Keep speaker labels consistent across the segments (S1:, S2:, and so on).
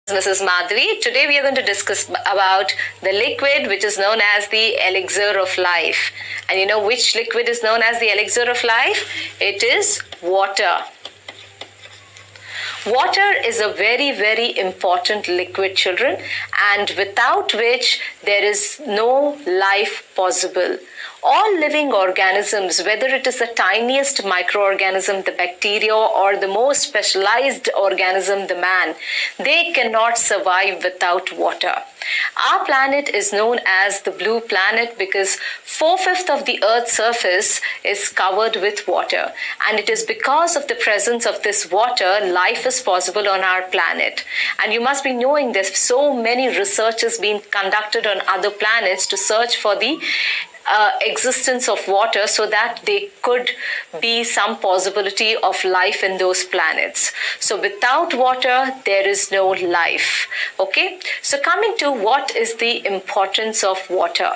S1: Mrs. Madhuri. Today we are going to discuss about the liquid which is known as the elixir of life. And you know which liquid is known as the elixir of life? It is water. Water is a very, very important liquid, children, and without which there is no life possible. All living organisms, whether it is the tiniest microorganism, the bacteria, or the most specialized organism, the man, they cannot survive without water. Our planet is known as the blue planet because 4/5 of the Earth's surface is covered with water. And it is because of the presence of this water, life is possible on our planet. And you must be knowing there's so many researches being conducted on other planets to search for the existence of water so that there could be some possibility of life in those planets. So without water, there is no life. Okay? So coming to what is the importance of water.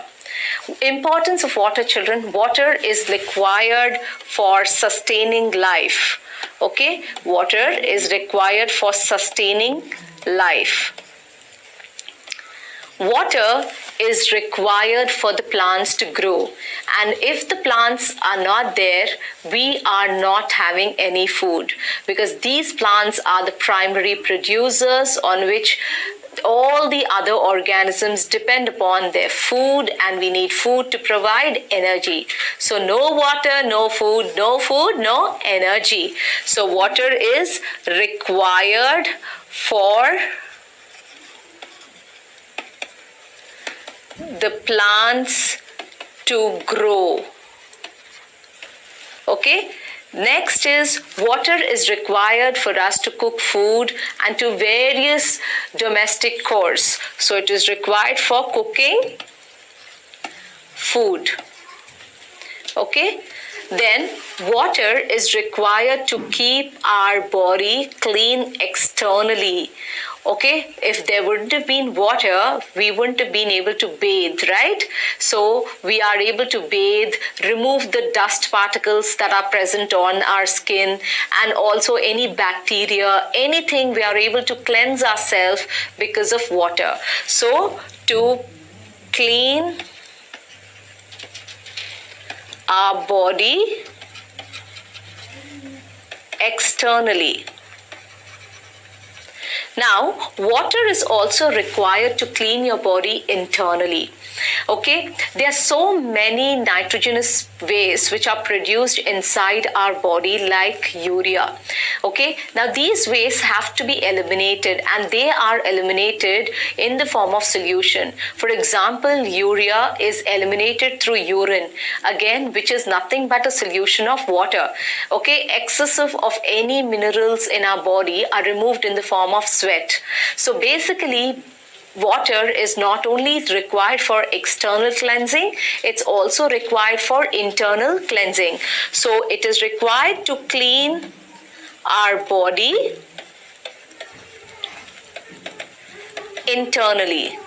S1: Importance of water, children. Water is required for sustaining life. Okay? Water is required for sustaining life. Water is required for the plants to grow, and if the plants are not there, we are not having any food, because these plants are the primary producers on which all the other organisms depend upon their food, and we need food to provide energy. So no water, no food, no energy. So water is required for the plants to grow. Okay? Next is water is required for us to cook food and to various domestic chores. So it is required for cooking food. Okay? Then water is required to keep our body clean externally. Okay, if there wouldn't have been water, we wouldn't have been able to bathe, right? So we are able to bathe, remove the dust particles that are present on our skin, and also any bacteria, anything, we are able to cleanse ourselves because of water. So to clean our body externally. Now, water is also required to clean your body internally. Okay, there are so many nitrogenous wastes which are produced inside our body, like urea. Okay, now these wastes have to be eliminated, and they are eliminated in the form of solution. For example, urea is eliminated through urine, again, which is nothing but a solution of water. Okay, excessive of any minerals in our body are removed in the form of sweat. So basically, water is not only required for external cleansing, it's also required for internal cleansing. So it is required to clean our body internally.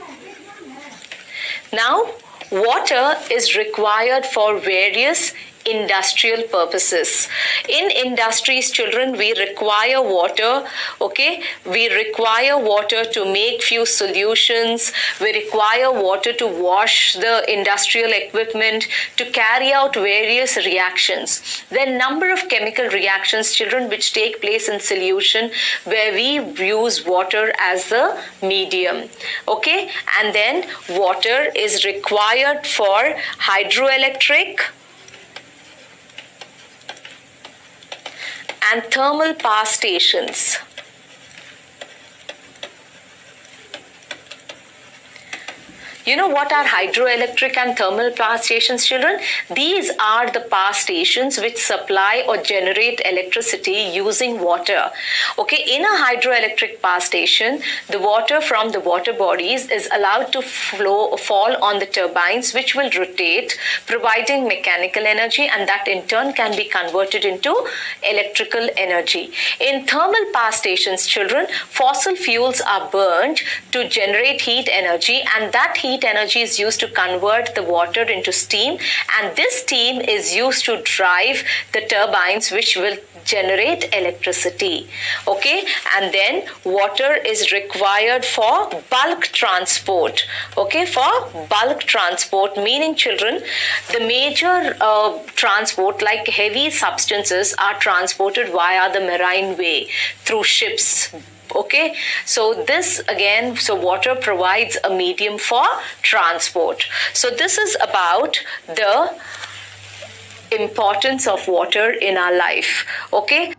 S1: Now, water is required for various industrial purposes. In industries, children, we require water. Okay, we require water to make few solutions. We require water to wash the industrial equipment, to carry out various reactions. There are number of chemical reactions, children, which take place in solution, where we use water as the medium. Okay, and then water is required for hydroelectric and thermal power stations. You know what are hydroelectric and thermal power stations, children? These are the power stations which supply or generate electricity using water. Okay, in a hydroelectric power station, the water from the water bodies is allowed to fall on the turbines, which will rotate, providing mechanical energy, and that in turn can be converted into electrical energy. In thermal power stations, children, fossil fuels are burned to generate heat energy, and that heat energy is used to convert the water into steam, and this steam is used to drive the turbines which will generate electricity. Okay, and then water is required for bulk transport. Okay, for bulk transport, meaning children, the major transport like heavy substances are transported via the marine way through ships. Okay, so this again, so water provides a medium for transport. So this is about the importance of water in our life. Okay.